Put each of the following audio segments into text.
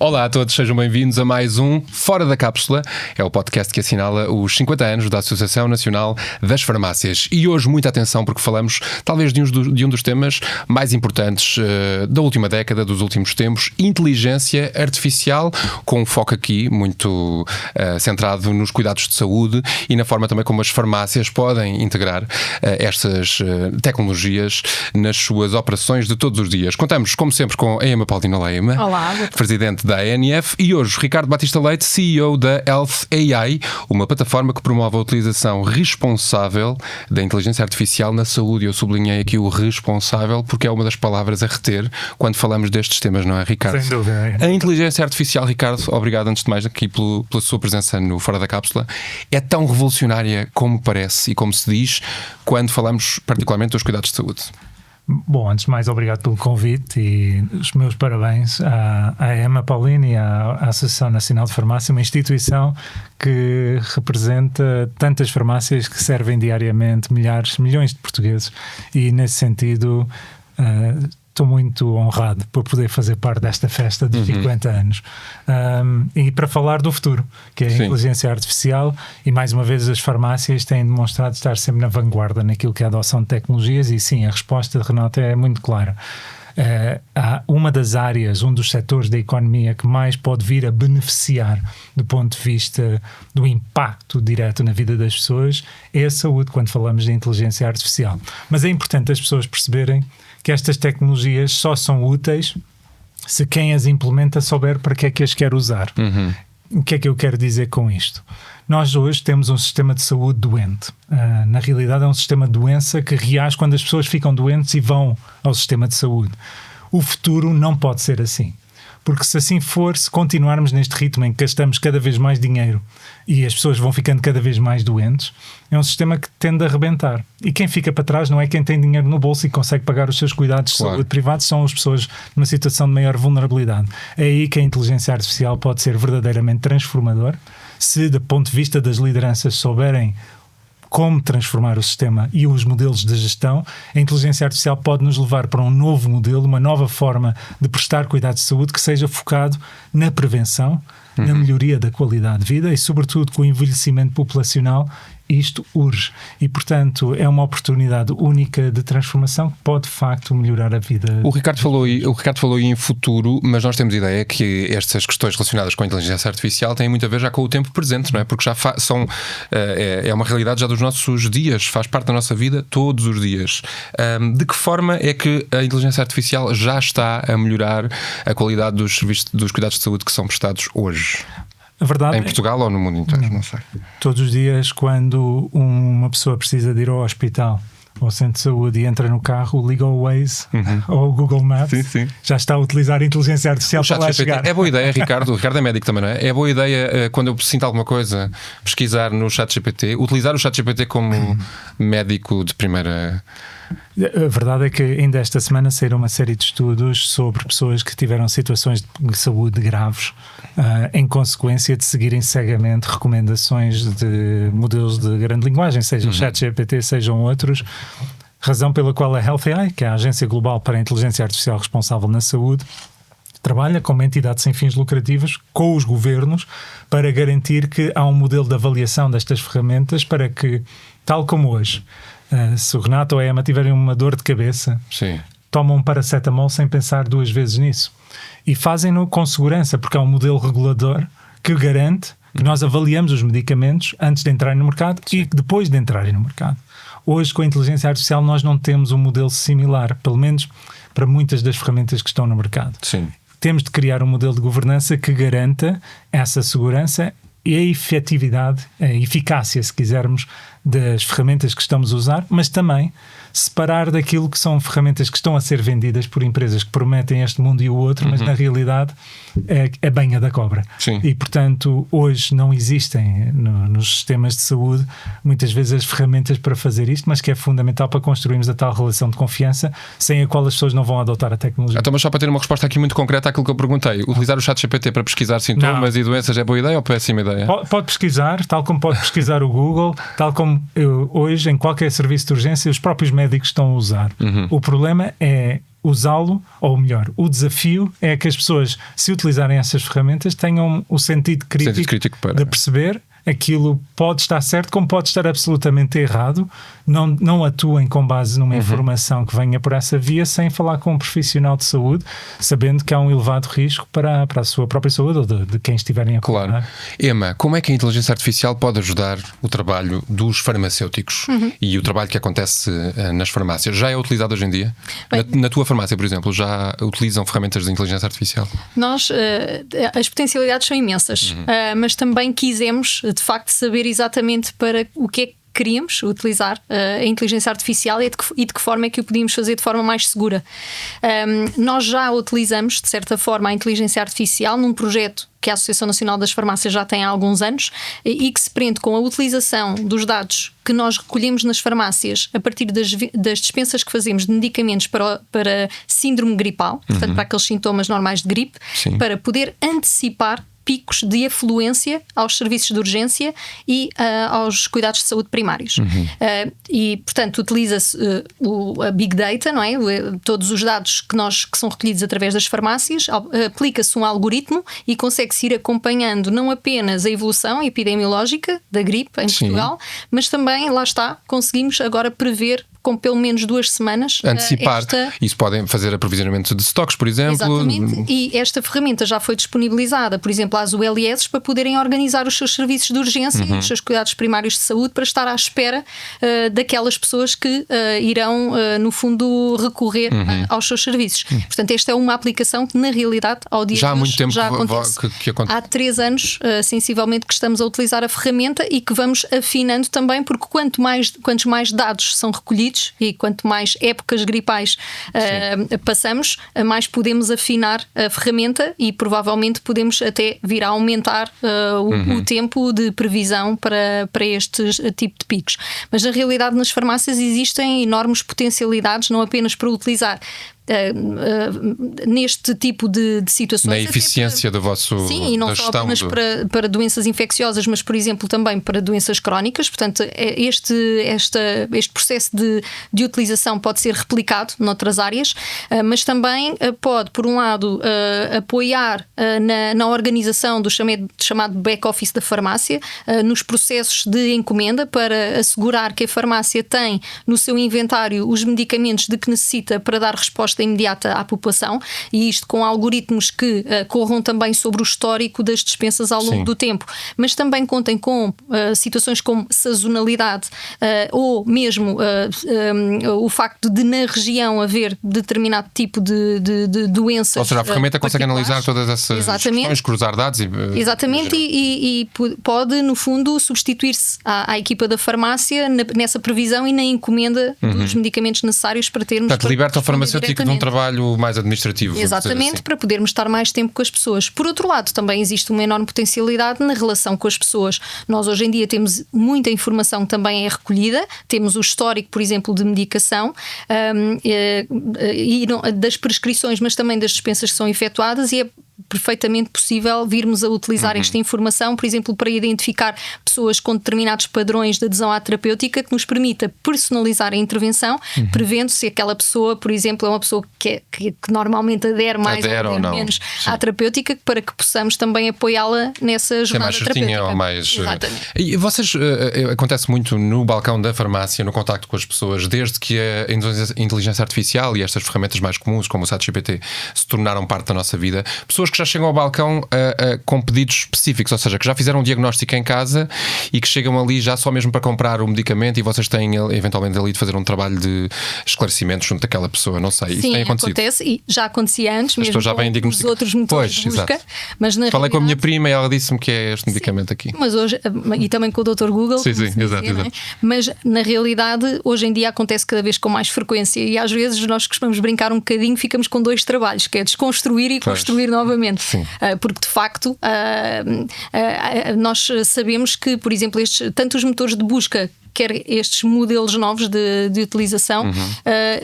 Olá a todos, sejam bem-vindos a mais um Fora da Cápsula. É o podcast que assinala os 50 anos da Associação Nacional das Farmácias. E hoje muita atenção porque falamos talvez de um dos temas mais importantes da última década, dos últimos tempos, inteligência artificial, com um foco aqui muito centrado nos cuidados de saúde e na forma também como as farmácias podem integrar estas tecnologias nas suas operações de todos os dias. Contamos, como sempre, com a Emma Paulino. Olá, Emma. Olá. Presidente da ANF, e hoje Ricardo Batista Leite, CEO da Health AI, uma plataforma que promove a utilização responsável da inteligência artificial na saúde. Eu sublinhei aqui o responsável porque é uma das palavras a reter quando falamos destes temas, não é, Ricardo? Sem dúvida. A inteligência artificial, Ricardo, obrigado antes de mais aqui pela sua presença no Fora da Cápsula, é tão revolucionária como parece e como se diz quando falamos particularmente dos cuidados de saúde. Bom, antes de mais, obrigado pelo convite e os meus parabéns à Emma Paulino e à Associação Nacional de Farmácia, uma instituição que representa tantas farmácias que servem diariamente milhões de portugueses e, nesse sentido, estou muito honrado por poder fazer parte desta festa de 50 anos. E para falar do futuro, que é a inteligência artificial, e mais uma vez as farmácias têm demonstrado estar sempre na vanguarda naquilo que é a adoção de tecnologias, e sim, a resposta de Renato é muito clara. Há uma das áreas, um dos setores da economia que mais pode vir a beneficiar do ponto de vista do impacto direto na vida das pessoas é a saúde, quando falamos de inteligência artificial. Mas é importante as pessoas perceberem que estas tecnologias só são úteis se quem as implementa souber para que é que as quer usar. O que é que eu quero dizer com isto? Nós hoje temos um sistema de saúde doente. Na realidade é um sistema de doença que reage quando as pessoas ficam doentes e vão ao sistema de saúde. O futuro não pode ser assim. Porque se assim for, se continuarmos neste ritmo em que gastamos cada vez mais dinheiro e as pessoas vão ficando cada vez mais doentes, é um sistema que tende a arrebentar. E quem fica para trás não é quem tem dinheiro no bolso e consegue pagar os seus cuidados de saúde privados, são as pessoas numa situação de maior vulnerabilidade. É aí que a inteligência artificial pode ser verdadeiramente transformador, se do ponto de vista das lideranças souberem como transformar o sistema e os modelos de gestão. A inteligência artificial pode nos levar para um novo modelo, uma nova forma de prestar cuidados de saúde que seja focado na prevenção, na melhoria da qualidade de vida e, sobretudo, com o envelhecimento populacional. Isto urge e, portanto, é uma oportunidade única de transformação que pode, de facto, melhorar a vida. O Ricardo falou aí em futuro, mas nós temos ideia que estas questões relacionadas com a inteligência artificial têm muito a ver já com o tempo presente, não é? Porque já é uma realidade já dos nossos dias, faz parte da nossa vida todos os dias. De que forma é que a inteligência artificial já está a melhorar a qualidade dos serviços, dos cuidados de saúde que são prestados hoje? A verdade em Portugal ou no mundo inteiro? Não sei. Todos os dias, quando uma pessoa precisa de ir ao hospital ou ao centro de saúde e entra no carro, liga ao Waze ou ao Google Maps, já está a utilizar a inteligência artificial para lá chegar. É boa ideia, Ricardo. O Ricardo é médico também, não é? É boa ideia, quando eu sinto alguma coisa, pesquisar no ChatGPT, utilizar o ChatGPT como médico de primeira... A verdade é que ainda esta semana saíram uma série de estudos sobre pessoas que tiveram situações de saúde graves em consequência de seguirem cegamente recomendações de modelos de grande linguagem, seja o ChatGPT, sejam outros. Razão pela qual a Health AI, que é a Agência Global para a Inteligência Artificial Responsável na Saúde, trabalha com uma entidade sem fins lucrativos, com os governos, para garantir que há um modelo de avaliação destas ferramentas para que, tal como hoje, se o Renato ou a Emma tiverem uma dor de cabeça, tomam um paracetamol sem pensar duas vezes nisso. E fazem-no com segurança, porque há um modelo regulador que garante que nós avaliamos os medicamentos antes de entrarem no mercado e depois de entrarem no mercado. Hoje, com a inteligência artificial, nós não temos um modelo similar, pelo menos para muitas das ferramentas que estão no mercado. Temos de criar um modelo de governança que garanta essa segurança e a efetividade, a eficácia, se quisermos, das ferramentas que estamos a usar, mas também separar daquilo que são ferramentas que estão a ser vendidas por empresas que prometem este mundo e o outro, mas na realidade é banha da cobra. E, portanto, hoje não existem nos sistemas de saúde muitas vezes as ferramentas para fazer isto, mas que é fundamental para construirmos a tal relação de confiança sem a qual as pessoas não vão adotar a tecnologia. Então, mas só para ter uma resposta aqui muito concreta àquilo que eu perguntei, utilizar o ChatGPT para pesquisar sintomas e doenças é boa ideia ou péssima ideia? Pode pesquisar, tal como pode pesquisar o Google, tal como hoje em qualquer serviço de urgência os próprios médicos estão a usar. O problema é usá-lo, ou melhor, o desafio é que as pessoas, se utilizarem essas ferramentas, tenham o sentido crítico de perceber aquilo pode estar certo como pode estar absolutamente errado. Não atuem com base numa informação que venha por essa via sem falar com um profissional de saúde, sabendo que há um elevado risco para a sua própria saúde ou de quem estiverem a cuidar. Claro. Emma, como é que a inteligência artificial pode ajudar o trabalho dos farmacêuticos e o trabalho que acontece nas farmácias? Já é utilizado hoje em dia? Na tua farmácia, por exemplo, já utilizam ferramentas de inteligência artificial? As potencialidades são imensas, mas também quisemos de facto saber exatamente para o que é que queríamos utilizar a inteligência artificial e de que forma é que o podíamos fazer de forma mais segura. Nós já utilizamos, de certa forma, a inteligência artificial num projeto que a Associação Nacional das Farmácias já tem há alguns anos e que se prende com a utilização dos dados que nós recolhemos nas farmácias a partir das dispensas que fazemos de medicamentos para síndrome gripal, portanto para aqueles sintomas normais de gripe, para poder antecipar picos de afluência aos serviços de urgência e aos cuidados de saúde primários. E, portanto, utiliza-se a Big Data, não é? Todos os dados que são recolhidos através das farmácias, aplica-se um algoritmo e consegue-se ir acompanhando não apenas a evolução epidemiológica da gripe em Portugal, mas também, lá está, conseguimos agora prever com pelo menos 2 semanas. Antecipar. Isso podem fazer aprovisionamento de estoques, por exemplo. Exatamente. E esta ferramenta já foi disponibilizada, por exemplo, às ULS para poderem organizar os seus serviços de urgência e os seus cuidados primários de saúde para estar à espera daquelas pessoas que irão, no fundo, recorrer aos seus serviços. Portanto, esta é uma aplicação que, na realidade, ao dia já há de hoje, muito tempo já acontece. Que acontece. Há 3 anos, sensivelmente, que estamos a utilizar a ferramenta e que vamos afinando também, porque quantos mais dados são recolhidos e quanto mais épocas gripais passamos, mais podemos afinar a ferramenta e provavelmente podemos até vir a aumentar o tempo de previsão para este tipo de picos. Mas na realidade nas farmácias existem enormes potencialidades, não apenas para utilizar neste tipo de situações. Na eficiência do vosso Sim, e não só apenas para doenças infecciosas, mas por exemplo também para doenças crónicas. Portanto, este processo de utilização pode ser replicado noutras áreas, mas também pode, por um lado, apoiar na organização do chamado back-office da farmácia, nos processos de encomenda, para assegurar que a farmácia tem no seu inventário os medicamentos de que necessita para dar resposta imediata à população, e isto com algoritmos que corram também sobre o histórico das dispensas ao longo do tempo, mas também contem com situações como sazonalidade ou mesmo o facto de na região haver determinado tipo de doenças. Ou seja, a ferramenta consegue analisar todas essas questões, cruzar dados e pode, no fundo, substituir-se à equipa da farmácia nessa previsão e na encomenda dos medicamentos necessários para termos. Portanto, liberta o farmacêutico de um trabalho mais administrativo. Exatamente, assim, para podermos estar mais tempo com as pessoas. Por outro lado, também existe uma enorme potencialidade na relação com as pessoas. Nós hoje em dia temos muita informação que também é recolhida, temos o histórico, por exemplo, de medicação e das prescrições, mas também das dispensas que são efetuadas, e é perfeitamente possível virmos a utilizar esta informação, por exemplo, para identificar pessoas com determinados padrões de adesão à terapêutica, que nos permita personalizar a intervenção, prevendo se aquela pessoa, por exemplo, é uma pessoa que normalmente adere mais ou menos à terapêutica, para que possamos também apoiá-la nessa jornada terapêutica. Ou mais... E vocês, acontece muito no balcão da farmácia, no contacto com as pessoas, desde que a inteligência artificial e estas ferramentas mais comuns, como o ChatGPT, se tornaram parte da nossa vida, pessoas que já chegam ao balcão com pedidos específicos, ou seja, que já fizeram um diagnóstico em casa e que chegam ali já só mesmo para comprar o medicamento, e vocês têm eventualmente ali de fazer um trabalho de esclarecimento junto daquela pessoa, não sei. Sim, isso tem acontecido. Acontece, e já acontecia antes, mesmo já com os outros motores de busca. Mas na falei com a minha prima e ela disse-me que é este medicamento aqui. Mas hoje, e também com o Dr. Google. Sim, exato. Mas na realidade, hoje em dia acontece cada vez com mais frequência, e às vezes nós costumamos brincar um bocadinho, ficamos com 2 trabalhos, que é desconstruir e construir novamente. Porque de facto nós sabemos que, por exemplo, tanto os motores de busca quer estes modelos novos de utilização,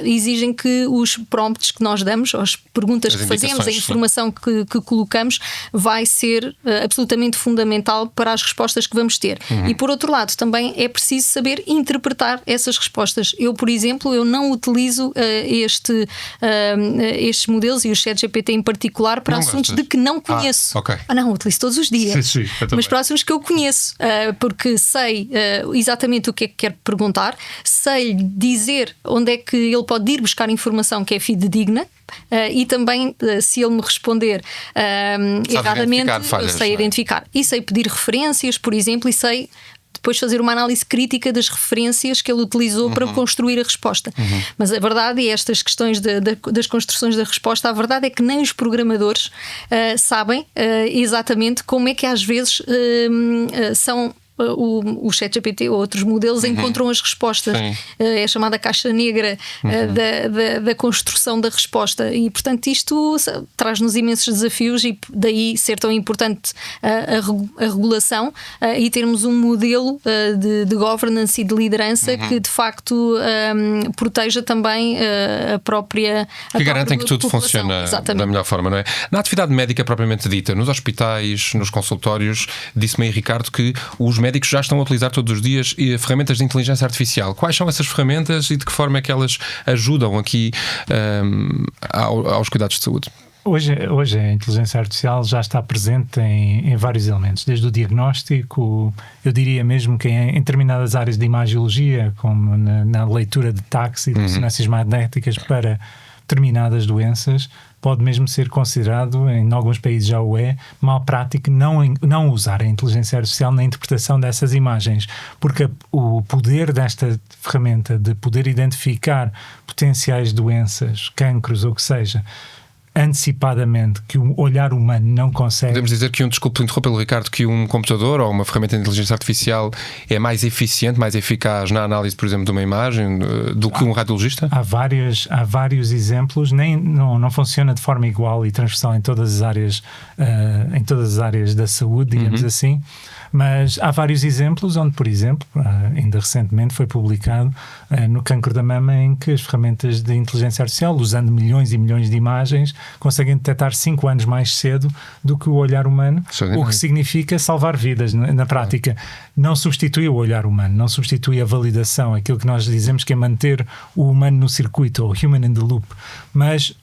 exigem que os prompts que nós damos, as perguntas que fazemos, a informação que colocamos, vai ser absolutamente fundamental para as respostas que vamos ter. E por outro lado, também é preciso saber interpretar essas respostas. Eu, por exemplo, eu não utilizo estes modelos e o ChatGPT em particular para assuntos de que não conheço. Não, utilizo todos os dias. Sim, mas para assuntos que eu conheço, porque sei exatamente o que é que quero perguntar, sei dizer onde é que ele pode ir buscar informação que é fidedigna. E também, se ele me responder erradamente, eu sei identificar. E sei pedir referências, por exemplo, e sei depois fazer uma análise crítica das referências que ele utilizou para construir a resposta. Mas a verdade, e estas questões das construções da resposta, a verdade é que nem os programadores sabem exatamente como é que às vezes são... O ChatGPT ou outros modelos encontram as respostas. É a chamada caixa negra da construção da resposta. E, portanto, isto traz-nos imensos desafios e daí ser tão importante a regulação e termos um modelo de governance e de liderança que, de facto, proteja também a própria que garantem que tudo funciona da melhor forma, não é? Na atividade médica propriamente dita, nos hospitais, nos consultórios, disse-me aí, Ricardo, que os médicos já estão a utilizar todos os dias ferramentas de inteligência artificial. Quais são essas ferramentas e de que forma é que elas ajudam aqui aos cuidados de saúde? Hoje a inteligência artificial já está presente em vários elementos, desde o diagnóstico, eu diria mesmo que em determinadas áreas de imagiologia, como na leitura de táxi, de ressonâncias magnéticas para determinadas doenças, pode mesmo ser considerado, em alguns países já o é, mal prático não usar a inteligência artificial na interpretação dessas imagens, porque o poder desta ferramenta de poder identificar potenciais doenças, cancros ou o que seja, antecipadamente, que o olhar humano não consegue. Podemos dizer que desculpe interromper, Ricardo, que um computador ou uma ferramenta de inteligência artificial é mais eficiente, mais eficaz na análise, por exemplo, de uma imagem do que um radiologista? Há vários exemplos, não funciona de forma igual e transversal em todas as áreas da saúde, digamos assim. Mas há vários exemplos onde, por exemplo, ainda recentemente foi publicado no cancro da mama, em que as ferramentas de inteligência artificial, usando milhões e milhões de imagens, conseguem detectar 5 anos mais cedo do que o olhar humano, o que significa salvar vidas na prática. Não substitui o olhar humano, não substitui a validação, aquilo que nós dizemos que é manter o humano no circuito, ou human in the loop, mas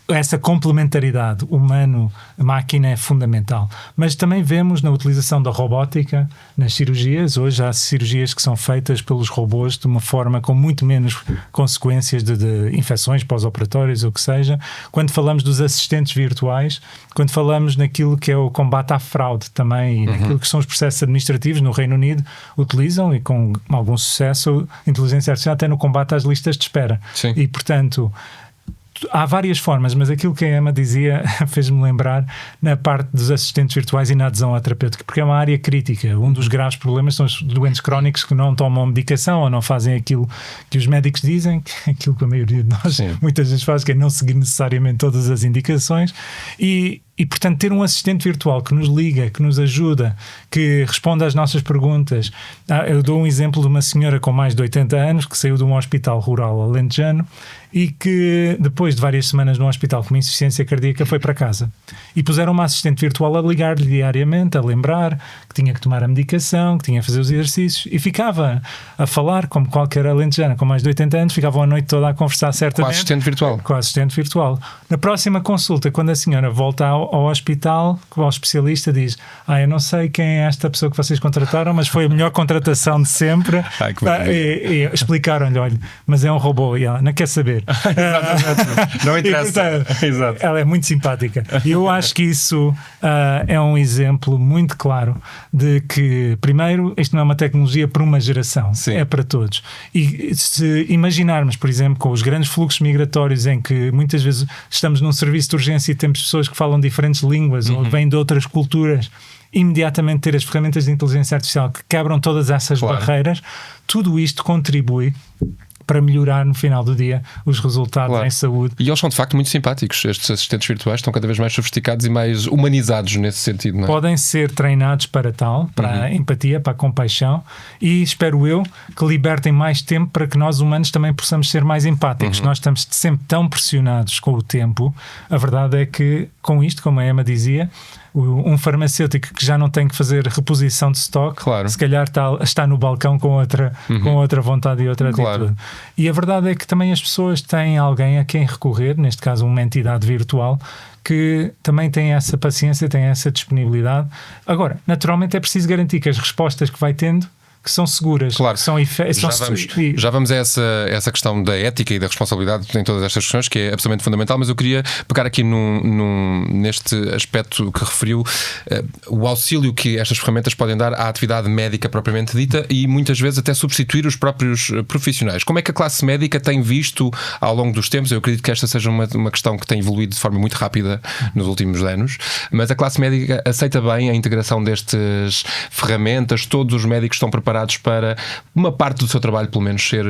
essa complementaridade humano-máquina é fundamental. Mas também vemos na utilização da robótica nas cirurgias. Hoje há cirurgias que são feitas pelos robôs de uma forma com muito menos consequências de infecções pós-operatórias ou o que seja. Quando falamos dos assistentes virtuais, quando falamos naquilo que é o combate à fraude também, e naquilo que são os processos administrativos no Reino Unido, utilizam, e com algum sucesso, a inteligência artificial até no combate às listas de espera. Sim. E, portanto, há várias formas, mas aquilo que a Emma dizia fez-me lembrar na parte dos assistentes virtuais e na adesão à terapêutica, porque é uma área crítica. Um dos graves problemas são os doentes crónicos que não tomam medicação ou não fazem aquilo que os médicos dizem, aquilo que a maioria de nós muitas vezes faz, que é não seguir necessariamente todas as indicações. E, portanto, ter um assistente virtual que nos liga, que nos ajuda, que responde às nossas perguntas. Eu dou um exemplo de uma senhora com mais de 80 anos que saiu de um hospital rural alentejano e que, depois de várias semanas no hospital com uma insuficiência cardíaca, foi para casa. E puseram uma assistente virtual a ligar-lhe diariamente, a lembrar que tinha que tomar a medicação, que tinha que fazer os exercícios, e ficava a falar, como qualquer alentejana com mais de 80 anos, ficavam a noite toda a conversar certamente. Com a assistente virtual. Com a assistente virtual. Na próxima consulta, quando a senhora volta ao hospital, o especialista diz: eu não sei quem é esta pessoa que vocês contrataram, mas foi a melhor contratação de sempre. E explicaram-lhe: olha, mas é um robô. E ela não quer saber. Não interessa. Exato. Ela é muito simpática. E eu acho que isso é um exemplo muito claro de que, primeiro, isto não é uma tecnologia para uma geração, é para todos. E se imaginarmos, por exemplo, com os grandes fluxos migratórios em que muitas vezes estamos num serviço de urgência e temos pessoas que falam diferentes línguas ou vêm de outras culturas, imediatamente ter as ferramentas de inteligência artificial que quebram todas essas barreiras, tudo isto contribui para melhorar no final do dia os resultados Claro. em saúde. E eles são de facto muito simpáticos. Estes assistentes virtuais estão cada vez mais sofisticados e mais humanizados nesse sentido, não é? Podem ser treinados para tal, para a empatia, para a compaixão, e espero eu que libertem mais tempo para que nós humanos também possamos ser mais empáticos. Nós estamos sempre tão pressionados com o tempo. A verdade é que com isto, como a Emma dizia, um farmacêutico que já não tem que fazer reposição de stock, Claro. se calhar está no balcão com outra vontade e outra Claro. atitude. E a verdade é que também as pessoas têm alguém a quem recorrer, neste caso uma entidade virtual, que também tem essa paciência, tem essa disponibilidade. Agora, naturalmente é preciso garantir que as respostas que vai tendo que são seguras, Claro. que são Já vamos a essa questão da ética e da responsabilidade em todas estas questões, que é absolutamente fundamental, mas eu queria pegar aqui neste aspecto que referiu, o auxílio que estas ferramentas podem dar à atividade médica propriamente dita e muitas vezes até substituir os próprios profissionais. Como é que a classe médica tem visto ao longo dos tempos? Eu acredito que esta seja uma questão que tem evoluído de forma muito rápida nos últimos anos, mas a classe médica aceita bem a integração destas ferramentas? Todos os médicos estão preparados para uma parte do seu trabalho, pelo menos, ser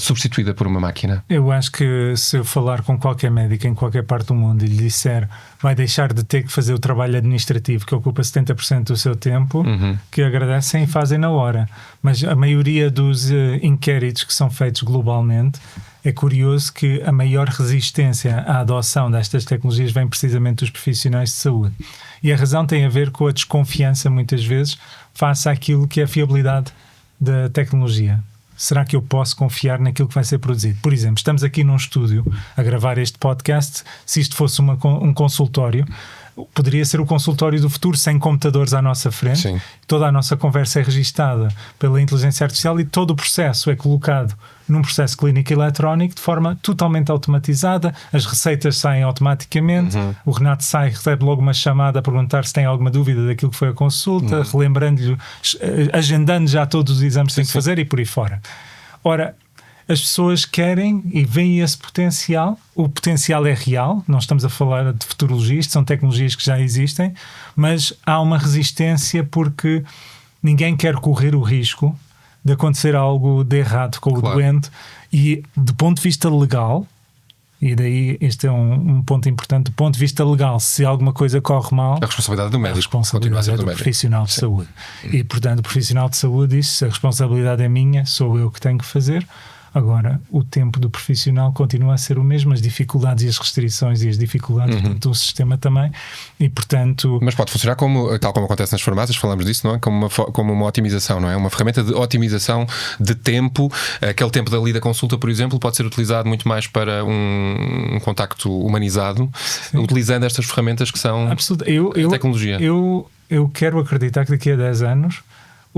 substituída por uma máquina? Eu acho que se eu falar com qualquer médico em qualquer parte do mundo e lhe disser vai deixar de ter que fazer o trabalho administrativo que ocupa 70% do seu tempo, que agradecem e fazem na hora. Mas a maioria dos inquéritos que são feitos globalmente, é curioso que a maior resistência à adoção destas tecnologias vem precisamente dos profissionais de saúde. E a razão tem a ver com a desconfiança, muitas vezes, face àquilo que é a fiabilidade da tecnologia. Será que eu posso confiar naquilo que vai ser produzido? Por exemplo, estamos aqui num estúdio a gravar este podcast. Se isto fosse um consultório, poderia ser o consultório do futuro, sem computadores à nossa frente. Sim. Toda a nossa conversa é registada pela inteligência artificial e todo o processo é colocado num processo clínico eletrónico de forma totalmente automatizada. As receitas saem automaticamente. O Renato recebe logo uma chamada a perguntar se tem alguma dúvida daquilo que foi a consulta, relembrando-lhe, agendando já todos os exames que tem que fazer e por aí fora. Ora, as pessoas querem e veem esse potencial. O potencial é real, não estamos a falar de futurologia, isto são tecnologias que já existem, mas há uma resistência porque ninguém quer correr o risco de acontecer algo de errado com o doente. E do ponto de vista legal, e daí este é um ponto importante, do ponto de vista legal, se alguma coisa corre mal, A responsabilidade do médico. a responsabilidade é do profissional de saúde. E portanto o profissional de saúde diz: se a responsabilidade é minha, sou eu que tenho que fazer. Agora, o tempo do profissional continua a ser o mesmo, as dificuldades e as restrições e as dificuldades do sistema também, e portanto... Mas pode funcionar tal como acontece nas farmácias, falamos disso, não é? Como uma otimização, não é? Uma ferramenta de otimização de tempo. Aquele tempo da lida consulta, por exemplo, pode ser utilizado muito mais para um contacto humanizado, utilizando estas ferramentas que são tecnologia. Eu quero acreditar que daqui a 10 anos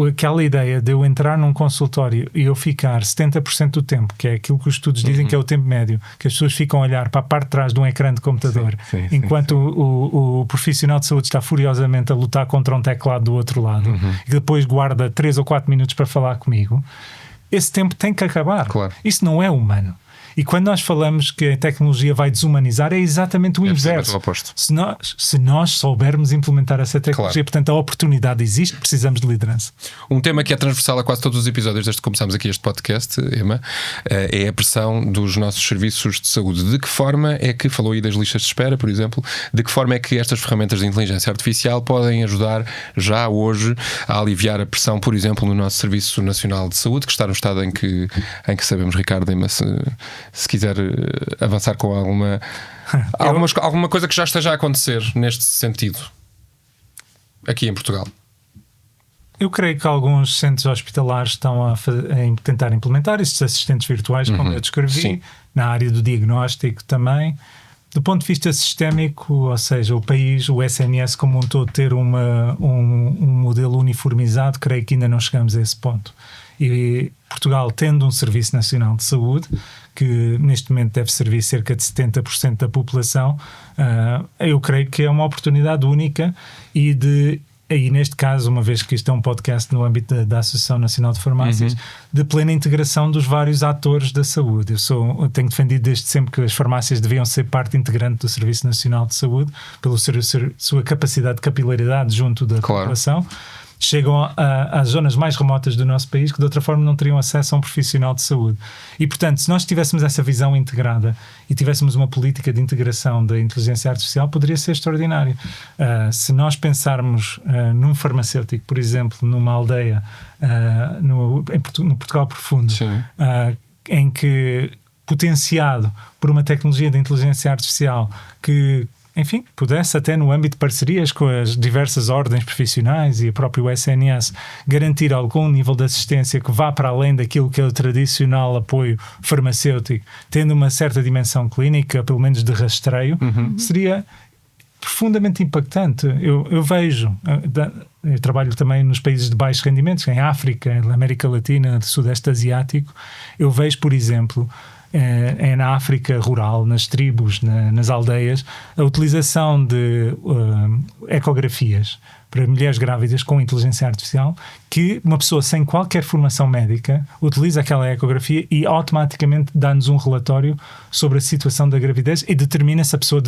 aquela ideia de eu entrar num consultório e eu ficar 70% do tempo, que é aquilo que os estudos dizem que é o tempo médio, que as pessoas ficam a olhar para a parte de trás de um ecrã de computador, enquanto o profissional de saúde está furiosamente a lutar contra um teclado do outro lado, e depois guarda 3 ou 4 minutos para falar comigo, esse tempo tem que acabar. Claro. Isso não é humano. E quando nós falamos que a tecnologia vai desumanizar, é exatamente o inverso. O oposto. Se nós soubermos implementar essa tecnologia, portanto a oportunidade existe, precisamos de liderança. Um tema que é transversal a quase todos os episódios desde que começámos aqui este podcast, Emma, é a pressão dos nossos serviços de saúde. De que forma é que, falou aí das listas de espera, por exemplo, de que forma é que estas ferramentas de inteligência artificial podem ajudar já hoje a aliviar a pressão, por exemplo, no nosso Serviço Nacional de Saúde, que está no estado em que sabemos, Ricardo, Emma, se quiser avançar com alguma coisa que já esteja a acontecer neste sentido aqui em Portugal. Eu creio que alguns centros hospitalares estão a tentar implementar estes assistentes virtuais, como eu descrevi, na área do diagnóstico também. Do ponto de vista sistémico, ou seja, o país, o SNS como um todo, ter um modelo uniformizado, creio que ainda não chegamos a esse ponto. E Portugal, tendo um Serviço Nacional de Saúde, que neste momento deve servir cerca de 70% da população, eu creio que é uma oportunidade única e neste caso, uma vez que isto é um podcast no âmbito da Associação Nacional de Farmácias, de plena integração dos vários atores da saúde. Eu tenho defendido desde sempre que as farmácias deviam ser parte integrante do Serviço Nacional de Saúde, pela sua capacidade de capilaridade junto da população. chegam às zonas mais remotas do nosso país que de outra forma não teriam acesso a um profissional de saúde. E portanto, se nós tivéssemos essa visão integrada e tivéssemos uma política de integração da inteligência artificial, poderia ser extraordinário. Se nós pensarmos num farmacêutico, por exemplo, numa aldeia no Portugal profundo, em que, potenciado por uma tecnologia de inteligência artificial que, enfim, pudesse até no âmbito de parcerias com as diversas ordens profissionais e o próprio SNS garantir algum nível de assistência que vá para além daquilo que é o tradicional apoio farmacêutico, tendo uma certa dimensão clínica, pelo menos de rastreio, seria profundamente impactante. Eu vejo, eu trabalho também nos países de baixos rendimentos, em África, na América Latina, no Sudeste Asiático. Eu vejo, por exemplo, na África rural, nas tribos, nas aldeias, a utilização de ecografias para mulheres grávidas com inteligência artificial, que uma pessoa sem qualquer formação médica utiliza aquela ecografia e automaticamente dá-nos um relatório sobre a situação da gravidez e determina se a pessoa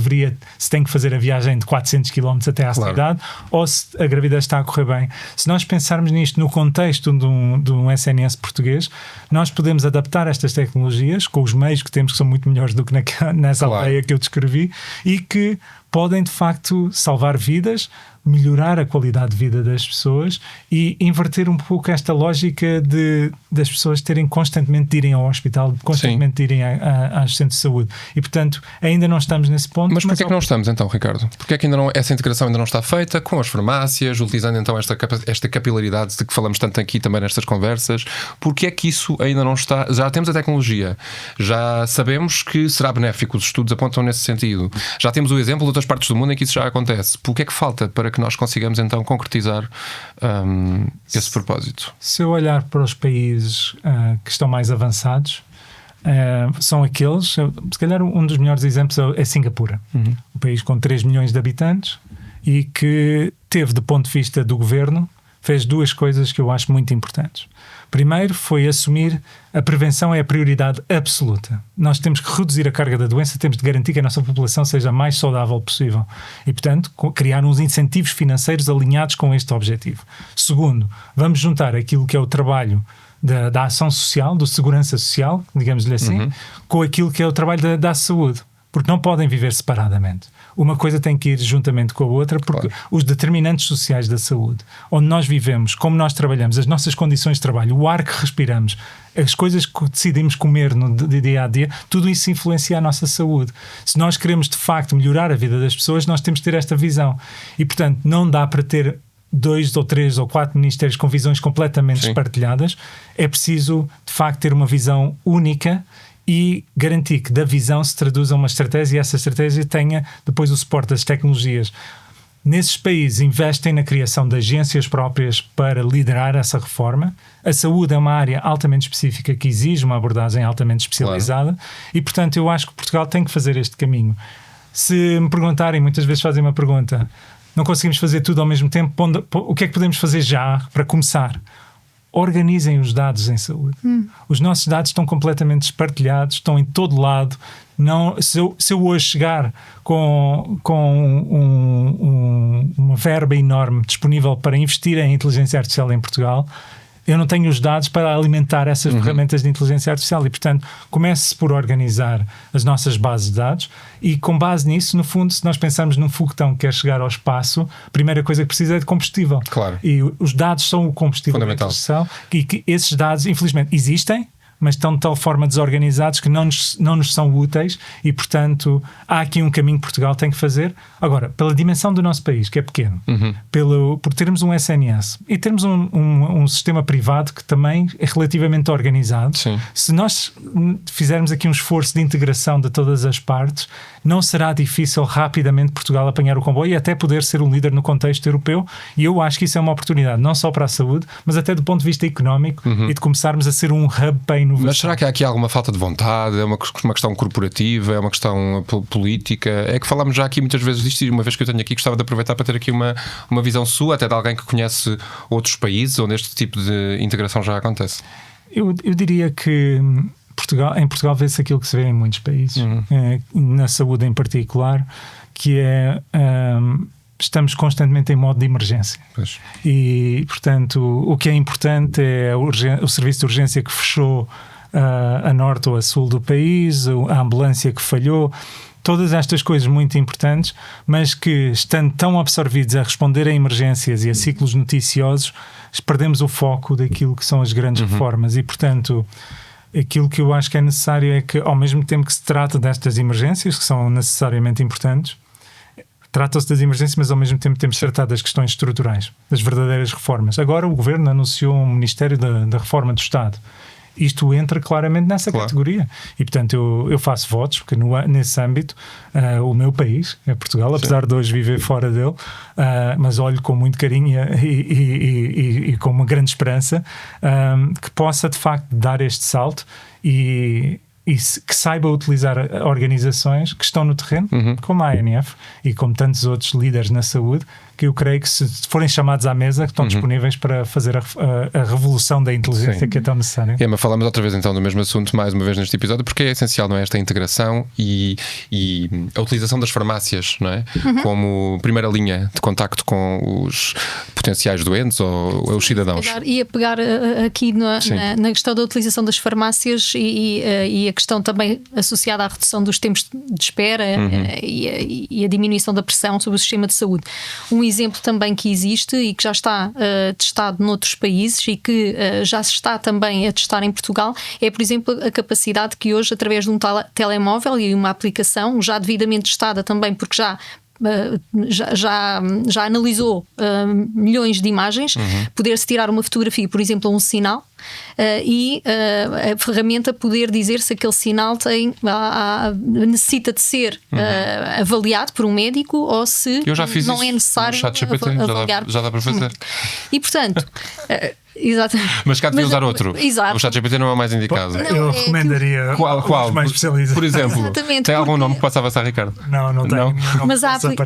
se tem que fazer a viagem de 400 km até à cidade ou se a gravidez está a correr bem. Se nós pensarmos nisto no contexto de um SNS português, nós podemos adaptar estas tecnologias com os meios que temos, que são muito melhores do que nessa aldeia que eu descrevi, e que podem de facto salvar vidas, melhorar a qualidade de vida das pessoas e inverter um pouco esta lógica das pessoas terem constantemente de irem ao hospital, constantemente de irem aos centros de saúde. E, portanto, ainda não estamos nesse ponto. Mas porquê é que não estamos, então, Ricardo? Porquê é que essa integração ainda não está feita com as farmácias, utilizando então esta capilaridade de que falamos tanto aqui também nestas conversas? Porquê é que isso ainda não está? Já temos a tecnologia, já sabemos que será benéfico, os estudos apontam nesse sentido. Já temos o exemplo de outras partes do mundo em que isso já acontece. Porquê é que falta para que nós consigamos então concretizar esse propósito? Se eu olhar para os países que estão mais avançados, são aqueles, se calhar um dos melhores exemplos é Singapura, um país com 3 milhões de habitantes e que teve, do ponto de vista do governo, fez 2 coisas que eu acho muito importantes. Primeiro foi assumir a prevenção é a prioridade absoluta. Nós temos que reduzir a carga da doença, temos de garantir que a nossa população seja a mais saudável possível e, portanto, criar uns incentivos financeiros alinhados com este objetivo. Segundo, vamos juntar aquilo que é o trabalho da ação social, do segurança social, digamos-lhe assim, com aquilo que é o trabalho da saúde, porque não podem viver separadamente. Uma coisa tem que ir juntamente com a outra, porque os determinantes sociais da saúde, onde nós vivemos, como nós trabalhamos, as nossas condições de trabalho, o ar que respiramos, as coisas que decidimos comer no dia a dia, tudo isso influencia a nossa saúde. Se nós queremos de facto melhorar a vida das pessoas, nós temos que ter esta visão. E portanto não dá para ter 2 ou 3 ou 4 ministérios com visões completamente despartilhadas. É preciso de facto ter uma visão única e garantir que da visão se traduza uma estratégia e essa estratégia tenha depois o suporte das tecnologias. Nesses países investem na criação de agências próprias para liderar essa reforma. A saúde é uma área altamente específica que exige uma abordagem altamente especializada e, portanto, eu acho que Portugal tem que fazer este caminho. Se me perguntarem, muitas vezes fazem uma pergunta, não conseguimos fazer tudo ao mesmo tempo, o que é que podemos fazer já para começar? Organizem os dados em saúde. Os nossos dados estão completamente despartilhados, estão em todo lado. Não, se eu hoje chegar com uma verba enorme disponível para investir em inteligência artificial em Portugal, eu não tenho os dados para alimentar essas ferramentas de inteligência artificial e, portanto, comece por organizar as nossas bases de dados e, com base nisso, no fundo, se nós pensarmos num foguetão que quer chegar ao espaço, a primeira coisa que precisa é de combustível. Claro. E os dados são o combustível da artificial e que esses dados, infelizmente, existem, mas estão de tal forma desorganizados que não nos são úteis e, portanto, há aqui um caminho que Portugal tem que fazer. Agora, pela dimensão do nosso país, que é pequeno, por termos um SNS e termos um sistema privado que também é relativamente organizado, se nós fizermos aqui um esforço de integração de todas as partes, não será difícil rapidamente Portugal apanhar o comboio e até poder ser um líder no contexto europeu, e eu acho que isso é uma oportunidade, não só para a saúde, mas até do ponto de vista económico e de começarmos a ser um hub para a inovação. Mas será que há aqui alguma falta de vontade? É uma questão corporativa? É uma questão política? É que falamos já aqui muitas vezes disto, e uma vez que eu tenho aqui gostava de aproveitar para ter aqui uma visão sua, até de alguém que conhece outros países onde este tipo de integração já acontece. Eu diria que em Portugal vê-se aquilo que se vê em muitos países, na saúde em particular, que é estamos constantemente em modo de emergência. Pois. E, portanto, o que é importante é o serviço de urgência que fechou a norte ou a sul do país, a ambulância que falhou, todas estas coisas muito importantes, mas que, estando tão absorvidos a responder a emergências e a ciclos noticiosos, perdemos o foco daquilo que são as grandes reformas. E, portanto, aquilo que eu acho que é necessário é que, ao mesmo tempo que se trata destas emergências, que são necessariamente importantes, trata-se das emergências, mas ao mesmo tempo temos de tratar das questões estruturais, das verdadeiras reformas. Agora o Governo anunciou um Ministério da Reforma do Estado. Isto entra claramente nessa categoria. E, portanto, eu faço votos, porque nesse âmbito, o meu país, é Portugal, apesar de hoje viver fora dele, mas olho com muito carinho e com uma grande esperança, que possa, de facto, dar este salto e que saiba utilizar organizações que estão no terreno, como a ANF e como tantos outros líderes na saúde, que eu creio que, se forem chamados à mesa, que estão disponíveis para fazer a revolução da inteligência que é tão necessária. Mas falamos outra vez então do mesmo assunto, mais uma vez neste episódio, porque é essencial, não é? Esta integração e a utilização das farmácias, não é? Como primeira linha de contacto com os potenciais doentes ou os cidadãos. E a pegar aqui na questão da utilização das farmácias e a questão também associada à redução dos tempos de espera e a diminuição da pressão sobre o sistema de saúde. Um exemplo também que existe e que já está testado noutros países e que já se está também a testar em Portugal é, por exemplo, a capacidade que hoje, através de um telemóvel e uma aplicação já devidamente testada também, porque já analisou milhões de imagens, poder-se tirar uma fotografia, por exemplo, a um sinal, e a ferramenta poder dizer se aquele sinal necessita de ser avaliado por um médico ou se não é necessário avaliar. Já dá para fazer. E, portanto... Exatamente. Mas cá devia usar outro. Exato. O ChatGPT não é o mais indicado. Eu recomendaria qual? mais especializados. Por exemplo, Exatamente, tem algum nome que possa avançar, Ricardo? Não tenho.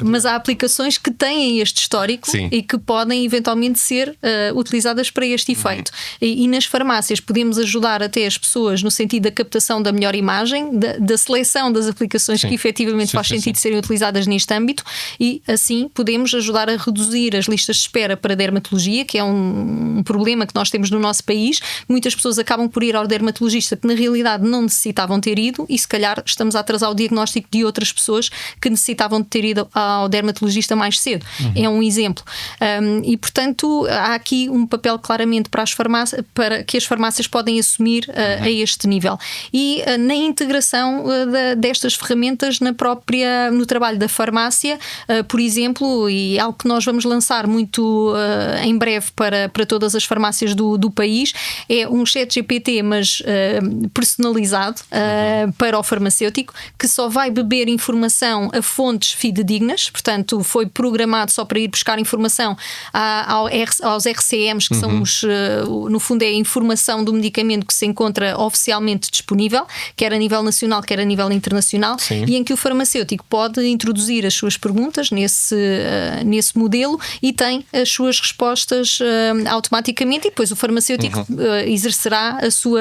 Mas há aplicações que têm este histórico e que podem eventualmente ser utilizadas para este efeito. E nas farmácias podemos ajudar até as pessoas no sentido da captação da melhor imagem, da seleção das aplicações que efetivamente faz sentido serem utilizadas neste âmbito, e assim podemos ajudar a reduzir as listas de espera para dermatologia, que é um problema que nós temos no nosso país. Muitas pessoas acabam por ir ao dermatologista que na realidade não necessitavam ter ido, e se calhar estamos a atrasar o diagnóstico de outras pessoas que necessitavam de ter ido ao dermatologista mais cedo. É um exemplo. E portanto há aqui um papel claramente para que as farmácias podem assumir a este nível. E na integração destas ferramentas no trabalho da farmácia, por exemplo, e algo que nós vamos lançar muito em breve para todas as farmácias do país, é um ChatGPT, mas personalizado para o farmacêutico, que só vai beber informação a fontes fidedignas, portanto foi programado só para ir buscar informação aos RCMs, que são no fundo é a informação do medicamento que se encontra oficialmente disponível, quer a nível nacional, quer a nível internacional, e em que o farmacêutico pode introduzir as suas perguntas nesse modelo e tem as suas respostas automaticamente, e depois o farmacêutico exercerá a sua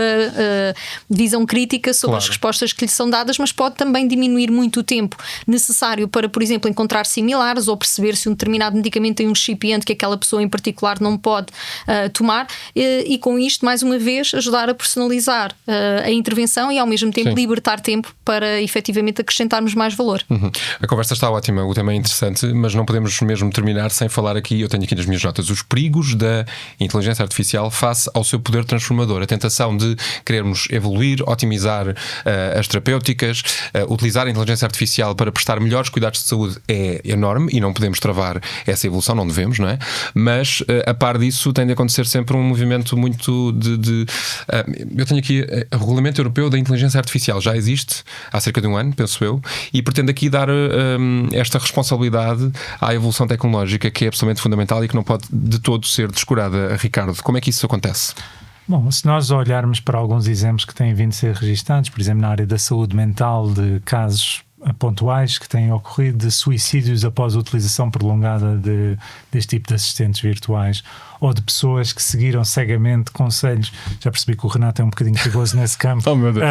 visão crítica sobre as respostas que lhe são dadas, mas pode também diminuir muito o tempo necessário para, por exemplo, encontrar similares ou perceber se um determinado medicamento tem um excipiente que aquela pessoa em particular não pode tomar, e com isto, mais uma vez, ajudar a personalizar a intervenção e ao mesmo tempo libertar tempo para efetivamente acrescentarmos mais valor. A conversa está ótima, o tema é interessante, mas não podemos mesmo terminar sem falar aqui, eu tenho aqui nas minhas notas, os perigos da inteligência artificial face ao seu poder transformador, a tentação de querermos evoluir, otimizar as terapêuticas, utilizar a inteligência artificial para prestar melhores cuidados de saúde é enorme e não podemos travar essa evolução, não devemos, não é? Mas a par disso tem de acontecer sempre um movimento muito eu tenho aqui o Regulamento Europeu da Inteligência Artificial, já existe há cerca de um ano, penso eu, e pretende aqui dar esta responsabilidade à evolução tecnológica, que é absolutamente fundamental e que não pode de todo ser descurada. Ricardo, como é que isso acontece? Bom, se nós olharmos para alguns exemplos que têm vindo a ser registados, por exemplo, na área da saúde mental, de casos pontuais que têm ocorrido de suicídios após a utilização prolongada deste tipo de assistentes virtuais, ou de pessoas que seguiram cegamente conselhos. Já percebi que o Renato é um bocadinho perigoso nesse campo. Oh, meu Deus.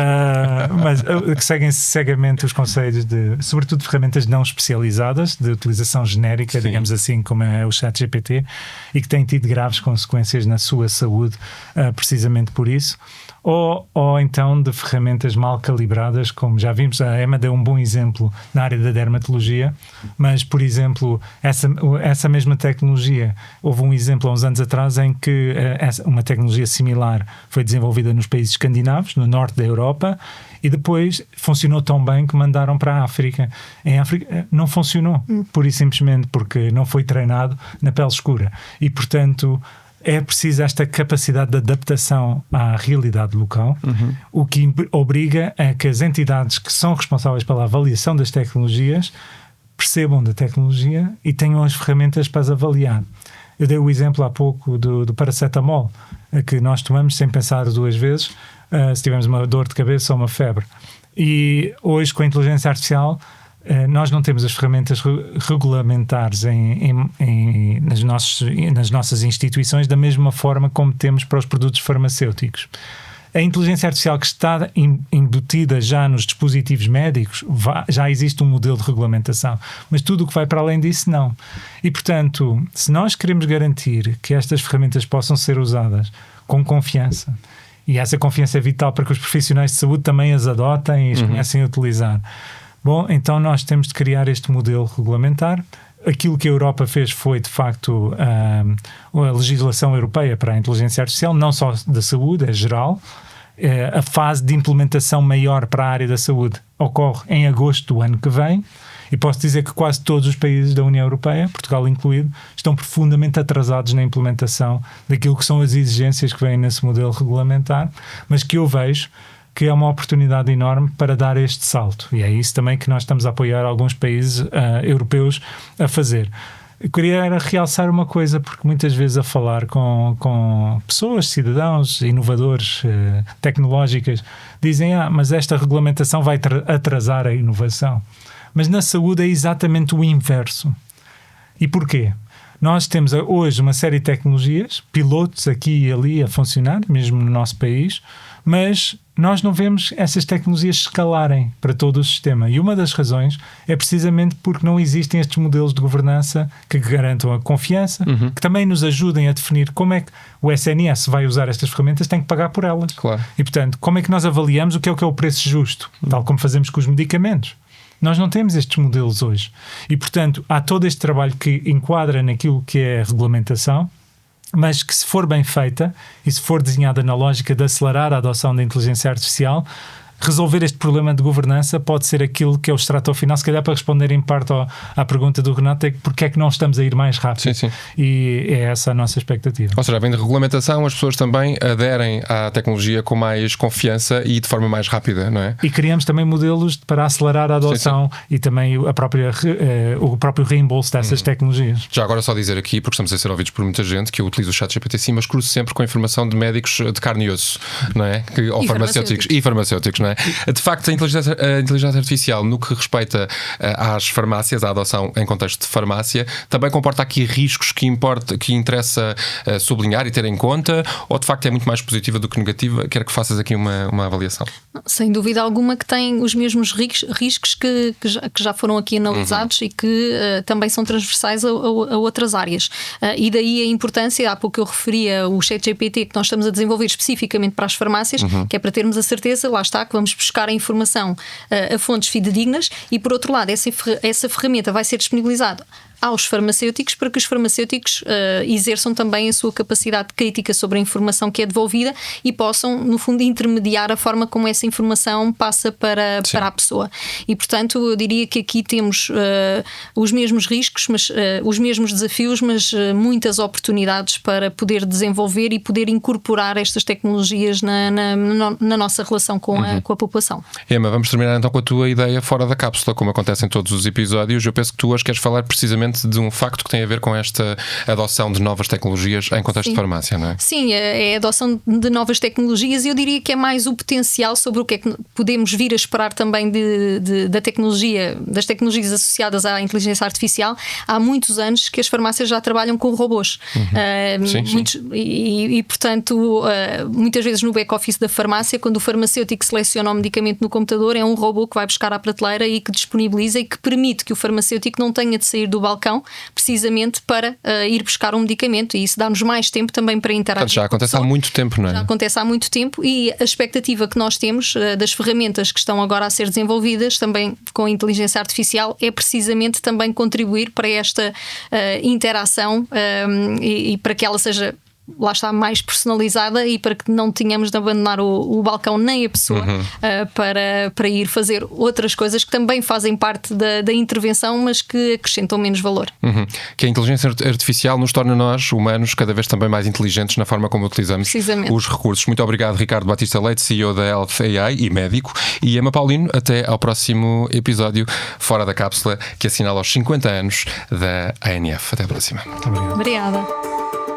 Mas que seguem cegamente os conselhos sobretudo de ferramentas não especializadas, de utilização genérica, Sim. digamos assim, como é o ChatGPT, e que têm tido graves consequências na sua saúde, precisamente por isso. Ou então de ferramentas mal calibradas, como já vimos, a Emma deu um bom exemplo na área da dermatologia, mas, por exemplo, essa mesma tecnologia, houve um exemplo há uns anos atrás em que uma tecnologia similar foi desenvolvida nos países escandinavos, no norte da Europa, e depois funcionou tão bem que mandaram para a África. Em África não funcionou, pura e simplesmente porque não foi treinado na pele escura. E, portanto, é preciso esta capacidade de adaptação à realidade local, o que obriga a que as entidades que são responsáveis pela avaliação das tecnologias percebam da tecnologia e tenham as ferramentas para as avaliar. Eu dei o exemplo há pouco do paracetamol, que nós tomamos sem pensar duas vezes, se tivermos uma dor de cabeça ou uma febre. E hoje, com a inteligência artificial, nós não temos as ferramentas regulamentares nas nossas instituições da mesma forma como temos para os produtos farmacêuticos. A inteligência artificial que está embutida já nos dispositivos médicos, já existe um modelo de regulamentação, mas tudo o que vai para além disso, não. E, portanto, se nós queremos garantir que estas ferramentas possam ser usadas com confiança, e essa confiança é vital para que os profissionais de saúde também as adotem e as comecem a utilizar, bom, então nós temos de criar este modelo regulamentar. Aquilo que a Europa fez foi, de facto, a legislação europeia para a inteligência artificial, não só da saúde, é geral. A fase de implementação maior para a área da saúde ocorre em agosto do ano que vem. E posso dizer que quase todos os países da União Europeia, Portugal incluído, estão profundamente atrasados na implementação daquilo que são as exigências que vêm nesse modelo regulamentar, mas que eu vejo que é uma oportunidade enorme para dar este salto. E é isso também que nós estamos a apoiar alguns países europeus a fazer. Eu queria realçar uma coisa, porque muitas vezes a falar com pessoas, cidadãos, inovadores, tecnológicas, dizem, mas esta regulamentação vai atrasar a inovação. Mas na saúde é exatamente o inverso. E porquê? Nós temos hoje uma série de tecnologias, pilotos aqui e ali a funcionar, mesmo no nosso país, mas nós não vemos essas tecnologias escalarem para todo o sistema. E uma das razões é precisamente porque não existem estes modelos de governança que garantam a confiança, que também nos ajudem a definir como é que o SNS vai usar estas ferramentas, tem que pagar por elas. Claro. E, portanto, como é que nós avaliamos o que é o preço justo, tal como fazemos com os medicamentos. Nós não temos estes modelos hoje. E, portanto, há todo este trabalho que enquadra naquilo que é a regulamentação, mas que, se for bem feita e se for desenhada na lógica de acelerar a adoção da inteligência artificial, resolver este problema de governança pode ser aquilo que é o extrato final, se calhar para responder em parte à pergunta do Renato, é porque é que não estamos a ir mais rápido. Sim. E é essa a nossa expectativa. Ou seja, vem de regulamentação, as pessoas também aderem à tecnologia com mais confiança e de forma mais rápida, não é? E criamos também modelos para acelerar a adoção e também o próprio reembolso dessas tecnologias. Já agora só dizer aqui, porque estamos a ser ouvidos por muita gente, que eu utilizo o ChatGPT sim, mas cruzo sempre com a informação de médicos de carne e osso, não é? Ou farmacêuticos. E farmacêuticos, não é? De facto, a inteligência artificial, no que respeita às farmácias, à adoção em contexto de farmácia, também comporta aqui riscos que interessa sublinhar e ter em conta, ou de facto é muito mais positiva do que negativa? Quero que faças aqui uma avaliação. Sem dúvida alguma que tem os mesmos riscos que já foram aqui analisados e que também são transversais a outras áreas. E daí a importância, há pouco eu referia o ChatGPT que nós estamos a desenvolver especificamente para as farmácias, que é para termos a certeza, lá está, que vamos buscar a informação a fontes fidedignas e, por outro lado, essa ferramenta vai ser disponibilizada aos farmacêuticos para que os farmacêuticos exerçam também a sua capacidade crítica sobre a informação que é devolvida e possam, no fundo, intermediar a forma como essa informação passa para a pessoa. E, portanto, eu diria que aqui temos os mesmos riscos, mas os mesmos desafios, mas muitas oportunidades para poder desenvolver e poder incorporar estas tecnologias na nossa relação com a população. Emma, vamos terminar então com a tua ideia fora da cápsula, como acontece em todos os episódios. Eu penso que tu hoje queres falar precisamente precisamente de um facto que tem a ver com esta adoção de novas tecnologias em contexto de farmácia, não é? Sim, é a adoção de novas tecnologias, e eu diria que é mais o potencial sobre o que é que podemos vir a esperar também da tecnologia, das tecnologias associadas à inteligência artificial. Há muitos anos que as farmácias já trabalham com robôs. E portanto, muitas vezes no back-office da farmácia, quando o farmacêutico seleciona o medicamento no computador, é um robô que vai buscar à prateleira e que disponibiliza e que permite que o farmacêutico não tenha de sair do balcão precisamente para ir buscar um medicamento, e isso dá-nos mais tempo também para interagir. Portanto, já acontece há muito tempo, não é? Já acontece há muito tempo, e a expectativa que nós temos das ferramentas que estão agora a ser desenvolvidas também com a inteligência artificial é precisamente também contribuir para esta interação e para que ela seja, lá está, mais personalizada, e para que não tenhamos de abandonar o balcão nem a pessoa para ir fazer outras coisas que também fazem parte da intervenção, mas que acrescentam menos valor. Que a inteligência artificial nos torna nós, humanos, cada vez também mais inteligentes na forma como utilizamos os recursos. Muito obrigado, Ricardo Batista Leite, CEO da Health AI e médico, e Emma Paulino. Até ao próximo episódio Fora da Cápsula, que assinala os 50 anos da ANF. Até a próxima. Muito obrigado. Obrigada.